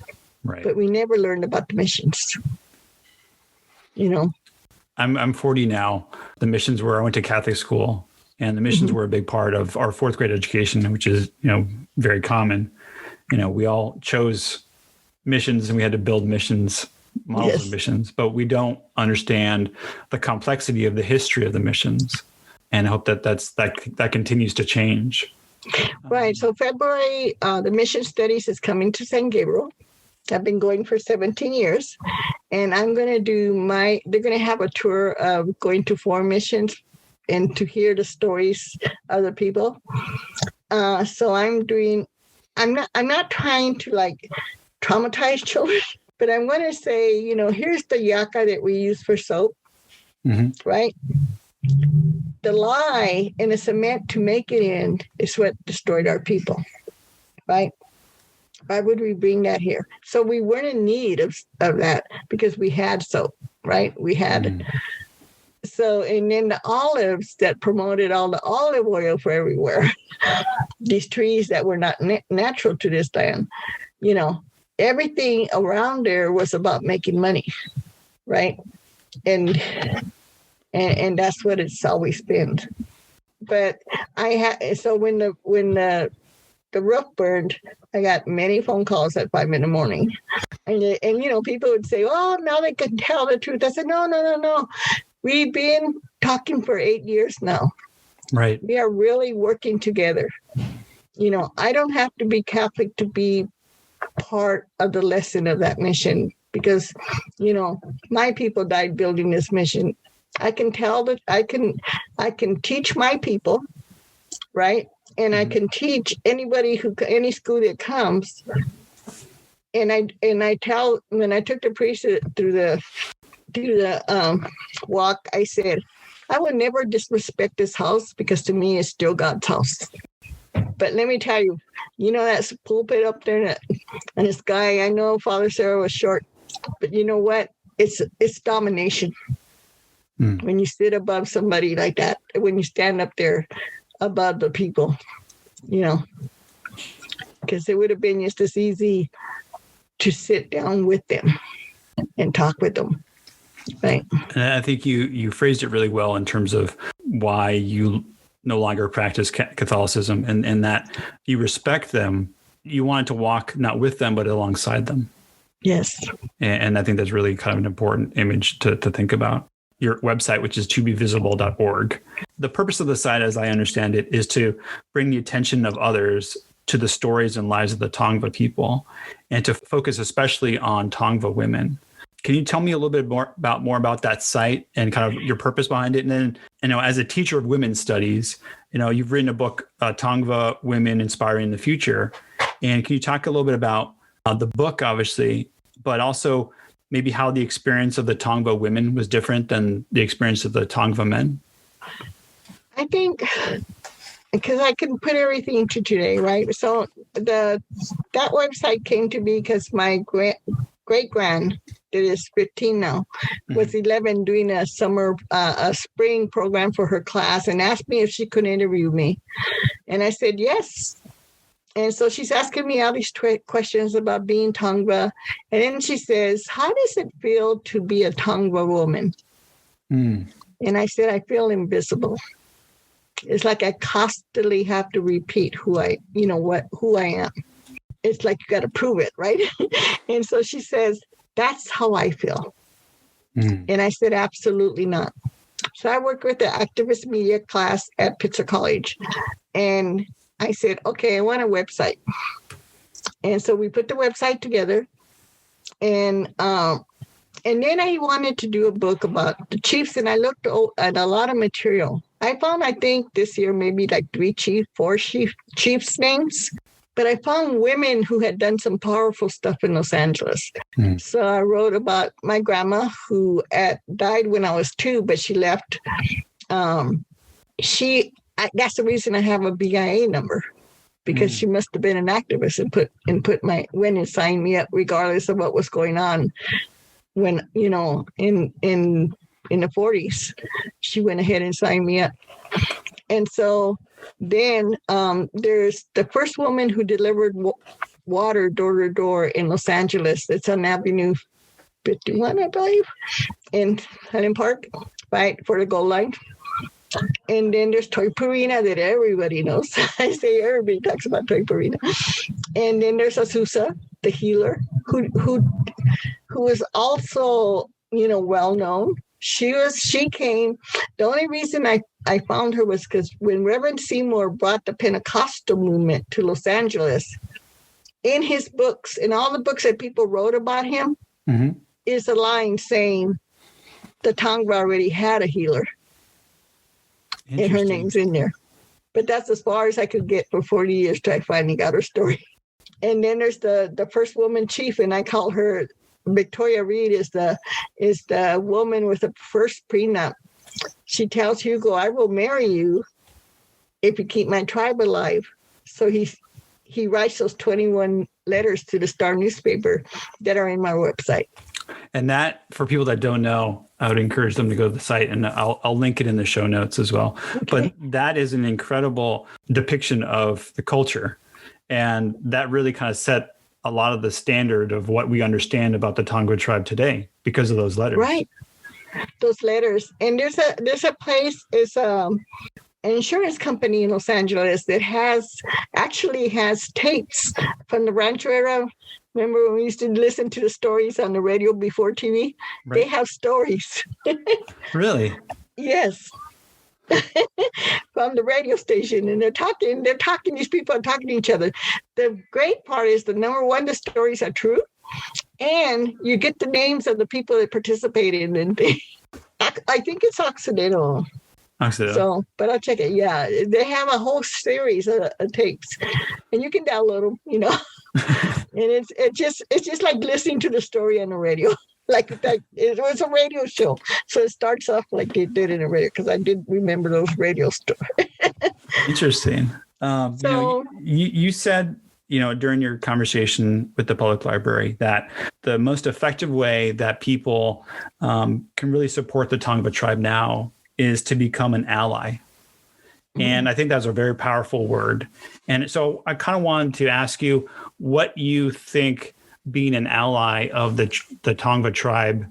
Right. But we never learned about the missions. I'm 40 now. The missions were, I went to Catholic school, and the missions were a big part of our fourth grade education, which is, very common. We all chose missions, and we had to build missions, models of missions, but we don't understand the complexity of the history of the missions. And I hope that continues to change. Right. So February, the mission studies is coming to San Gabriel. I've been going for 17 years, and I'm going to they're going to have a tour of going to 4 missions and to hear the stories of the people. So I'm not trying to like traumatize children, but I'm going to say, here's the yucca that we use for soap, right? The lye and the cement to make it in is what destroyed our people, right? Why would we bring that here? So we weren't in need of that because we had soap, right? We had. So, and then the olives that promoted all the olive oil for everywhere, these trees that were not natural to this land, everything around there was about making money, right? And that's what it's always been. But so when the roof burned, I got many phone calls at 5 a.m. And people would say, "Oh, now they can tell the truth." I said, No. We've been talking for 8 years now. Right. We are really working together. I don't have to be Catholic to be part of the lesson of that mission because, my people died building this mission. I can tell that I can teach my people, right? And I can teach any school that comes. And I tell, when I took the priest through the walk, I said, I will never disrespect this house because to me it's still God's house. But let me tell you, that pulpit up there and this guy, I know Father Sarah was short, but you know what? It's domination. When you sit above somebody like that, when you stand up there above the people, because it would have been just as easy to sit down with them and talk with them. Right. And I think you phrased it really well in terms of why you no longer practice Catholicism and that you respect them. You wanted to walk not with them, but alongside them. Yes. And I think that's really kind of an important image to think about. Your website, which is tobevisible.org. The purpose of the site, as I understand it, is to bring the attention of others to the stories and lives of the Tongva people and to focus especially on Tongva women. Can you tell me a little bit more about that site and kind of your purpose behind it? And then, as a teacher of women's studies, you've written a book, Tongva Women Inspiring the Future. And can you talk a little bit about the book, obviously, but also maybe how the experience of the Tongva women was different than the experience of the Tongva men? I think because I can put everything to today, right? So that website came to be because my great-grand, that is 15 now, was 11 doing a spring program for her class and asked me if she could interview me. And I said, yes. And so she's asking me all these questions about being Tongva. And then she says, how does it feel to be a Tongva woman? And I said, I feel invisible. It's like I constantly have to repeat who I am. it's like you got to prove it, right? And so she says, that's how I feel. And I said, absolutely not. So I worked with the activist media class at Pitzer College. And I said, okay, I want a website. And so we put the website together. And then I wanted to do a book about the chiefs. And I looked at a lot of material. I found, I think this year, maybe like 4 chiefs names. But I found women who had done some powerful stuff in Los Angeles. So I wrote about my grandma who died when I was 2, but she left. That's the reason I have a BIA number, because she must have been an activist and went and signed me up regardless of what was going on. When, in the 40s, she went ahead and signed me up. And so then there's the first woman who delivered water door to door in Los Angeles. It's on Avenue 51, I believe, in Highland Park, right for the Gold Line. And then there's Toy Purina that everybody knows. I say everybody talks about Toy Purina. And then there's Azusa, the healer, who was also, well known. She came. The only reason I found her was because when Reverend Seymour brought the Pentecostal movement to Los Angeles, in his books, in all the books that people wrote about him, is a line saying the Tongva already had a healer. And her name's in there. But that's as far as I could get for 40 years till I finally got her story. And then there's the first woman chief, and I call her Victoria Reed, is the woman with the first prenup. She tells Hugo, I will marry you if you keep my tribe alive. So he writes those 21 letters to the Star newspaper that are in my website. And that, for people that don't know, I would encourage them to go to the site, and I'll link it in the show notes as well. Okay. But that is an incredible depiction of the culture. And that really kind of set a lot of the standard of what we understand about the Tongva tribe today because of those letters. Right. Those letters. And there's a place, it's an insurance company in Los Angeles that has tapes from the Rancho era. Remember when we used to listen to the stories on the radio before TV? Right. They have stories. Really? Yes. From the radio station, and they're talking, these people are talking to each other. The great part is that, number one, the stories are true, and you get the names of the people that participated in it. I think it's Occidental. So, but I'll check it. Yeah, they have a whole series of tapes, and you can download them, and it's just like listening to the story on the radio. Like it was a radio show. So it starts off like they did in a radio, because I did remember those radio stories. Interesting. You said, during your conversation with the public library, that the most effective way that people can really support the Tongva tribe now is to become an ally. Mm-hmm. And I think that's a very powerful word. And so I kind of wanted to ask you what you think being an ally of the Tongva tribe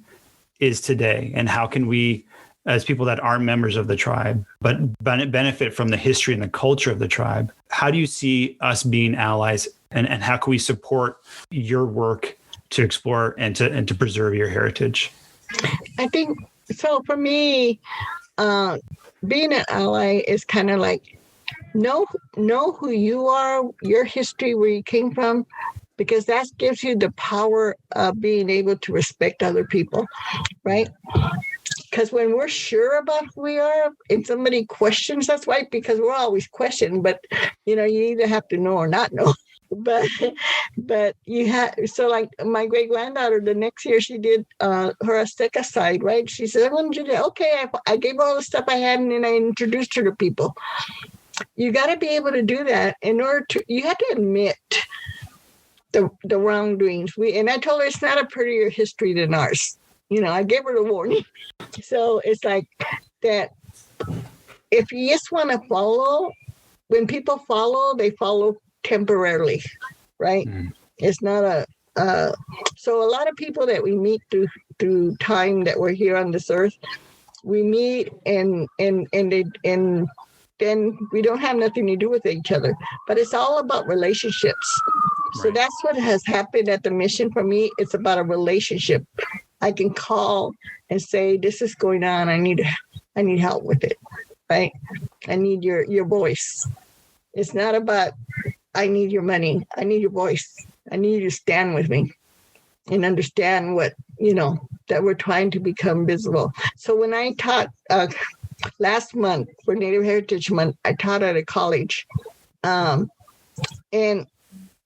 is today, and how can we, as people that aren't members of the tribe, but benefit from the history and the culture of the tribe, how do you see us being allies, and how can we support your work to explore and to preserve your heritage? I think so. For me, being an ally is kind of like know who you are, your history, where you came from, because that gives you the power of being able to respect other people, right? Because when we're sure about who we are, and somebody questions us, right? Because we're always questioned, but you either have to know or not know. But you have, so like my great granddaughter, the next year she did her Azteca side, right? She said, I want you to, okay, I gave her all the stuff I had, and then I introduced her to people. You got to be able to do that in order to, you have to admit the wrongdoings. And I told her it's not a prettier history than ours. I gave her the warning. So it's like that. If you just want to follow, when people follow, they follow temporarily, right? Mm. It's not so a lot of people that we meet through time that we're here on this earth, we meet and then we don't have nothing to do with each other. But it's all about relationships. So Right. that's what has happened at the mission for me. It's about a relationship. I can call and say, this is going on. I need help with it, right? I need your voice. It's not about, I need your money. I need your voice. I need you to stand with me and understand what, that we're trying to become visible. So when I taught last month for Native Heritage Month, I taught at a college. And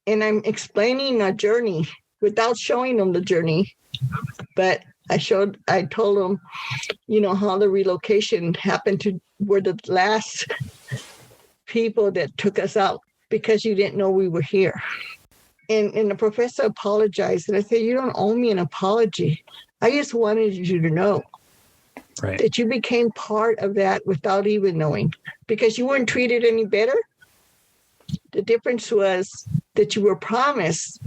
I'm explaining a journey without showing them the journey. But I told them, how the relocation happened to were the last people that took us out because you didn't know we were here. And the professor apologized. And I said, you don't owe me an apology. I just wanted you to know that you became part of that without even knowing, because you weren't treated any better. The difference was that you were promised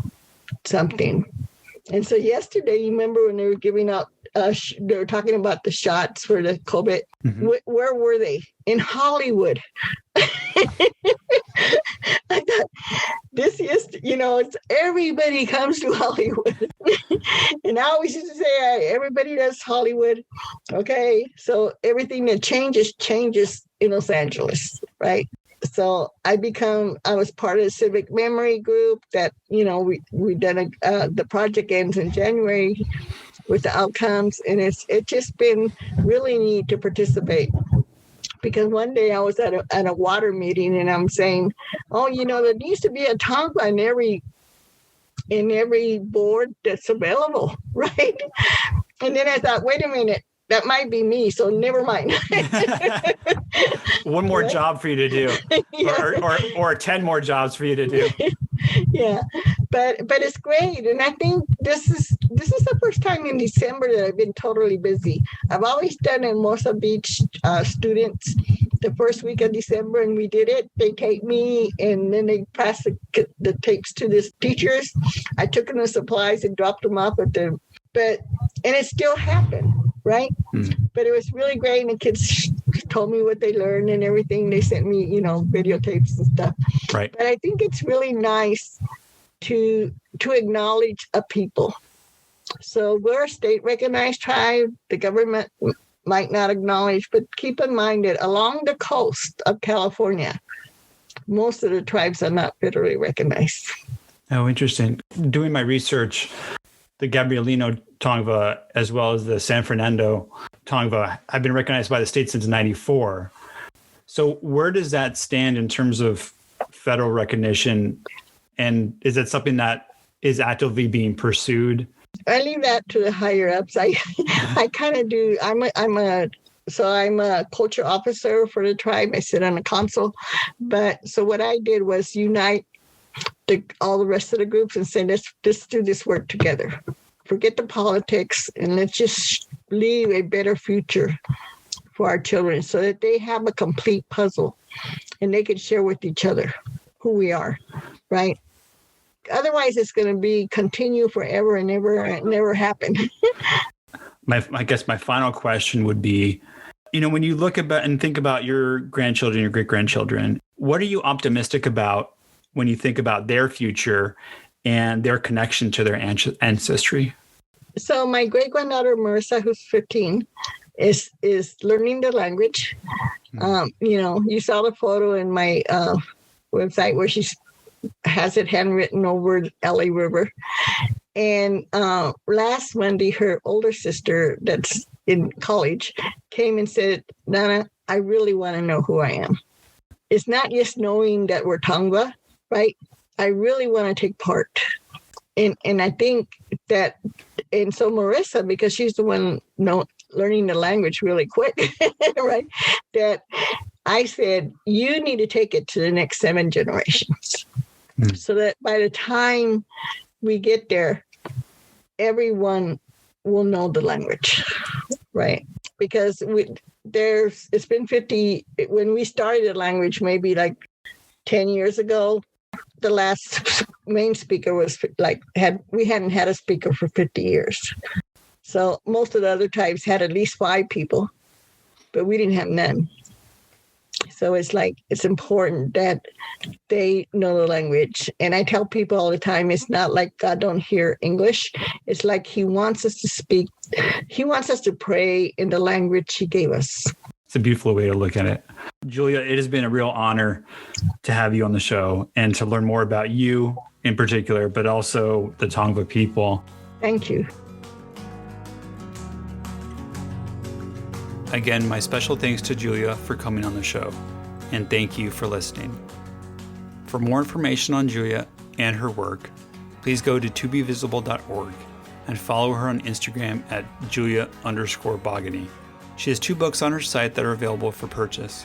something. And so yesterday, you remember when they were giving out, they were talking about the shots for the COVID. Mm-hmm. Where were they? In Hollywood. I thought, this is, it's everybody comes to Hollywood. And I always used to say, everybody does Hollywood. Okay. So everything that changes in Los Angeles, right? So I was part of the civic memory group that, we done the project ends in January with the outcomes. And it's just been really neat to participate. Because one day I was at a water meeting and I'm saying, there needs to be a Tongva in every board that's available, right? And then I thought, wait a minute, that might be me, so never mind. One more job for you to do, or 10 more jobs for you to do. Yeah, but it's great, and I think this is the first time in December that I've been totally busy. I've always done Hermosa Beach students the first week of December, and we did it. They tape me, and then they pass the tapes to the teachers. I took them the supplies and dropped them off at them, and it still happened. Right. Mm. But it was really great. And the kids told me what they learned and everything. They sent me, videotapes and stuff. Right. But I think it's really nice to acknowledge a people. So we're a state recognized tribe. The government might not acknowledge, but keep in mind that along the coast of California, most of the tribes are not federally recognized. Oh, interesting. Doing my research, the Gabrielino Tongva, as well as the San Fernando Tongva, have been recognized by the state since 1994. So where does that stand in terms of federal recognition? And is it something that is actively being pursued? I leave that to the higher ups. I kind of do. I'm a culture officer for the tribe. I sit on the council. But so what I did was unite all the rest of the groups and say, let's do this work together. Forget the politics and let's just leave a better future for our children so that they have a complete puzzle and they can share with each other who we are, right? Otherwise, it's going to continue forever and ever and never happen. I guess my final question would be, when you look about and think about your grandchildren, your great-grandchildren, what are you optimistic about when you think about their future and their connection to their ancestry? So my great-granddaughter, Marissa, who's 15, is learning the language. You saw the photo in my website where she has it handwritten over LA River. And last Monday, her older sister that's in college came and said, Nana, I really want to know who I am. It's not just knowing that we're Tongva, right? I really want to take part. And I think that, and so Marissa, because she's the one learning the language really quick, right? That I said, you need to take it to the next 7 generations. So that by the time we get there, everyone will know the language, right? Because it's been 50, when we started the language, maybe like 10 years ago, the last main speaker was we hadn't had a speaker for 50 years. So most of the other tribes had at least 5 people, but we didn't have none. So it's like, it's important that they know the language. And I tell people all the time, it's not like God don't hear English. It's like he wants us to speak. He wants us to pray in the language he gave us. It's a beautiful way to look at it. Julia, it has been a real honor to have you on the show and to learn more about you in particular, but also the Tongva people. Thank you. Again, my special thanks to Julia for coming on the show, and thank you for listening. For more information on Julia and her work, please go to tobevisible.org and follow her on Instagram at Julia_Bogany. She has 2 books on her site that are available for purchase: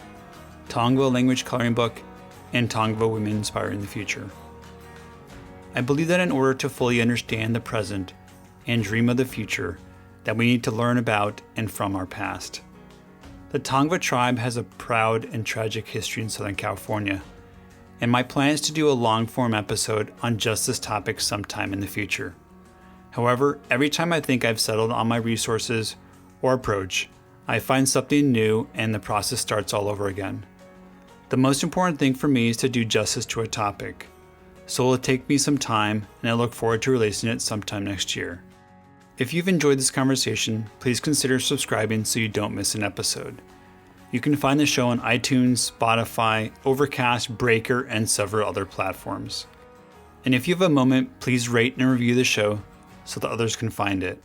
Tongva Language Coloring Book and Tongva Women Inspiring the Future. I believe that in order to fully understand the present and dream of the future, that we need to learn about and from our past. The Tongva tribe has a proud and tragic history in Southern California, and my plan is to do a long-form episode on just this topic sometime in the future. However, every time I think I've settled on my resources or approach, I find something new and the process starts all over again. The most important thing for me is to do justice to a topic, so it will take me some time, and I look forward to releasing it sometime next year. If you've enjoyed this conversation, please consider subscribing so you don't miss an episode. You can find the show on iTunes, Spotify, Overcast, Breaker, and several other platforms. And if you have a moment, please rate and review the show so that others can find it.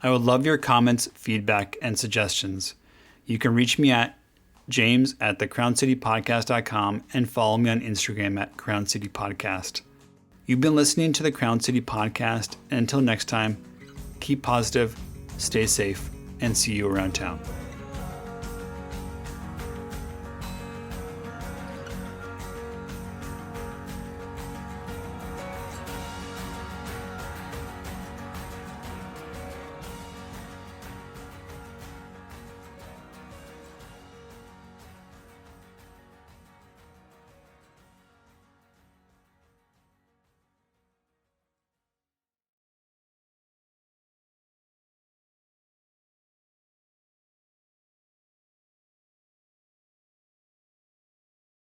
I would love your comments, feedback, and suggestions. You can reach me at james@thecrowncitypodcast.com and follow me on Instagram at Crown City Podcast. You've been listening to the Crown City Podcast, and until next time, keep positive, stay safe, and see you around town.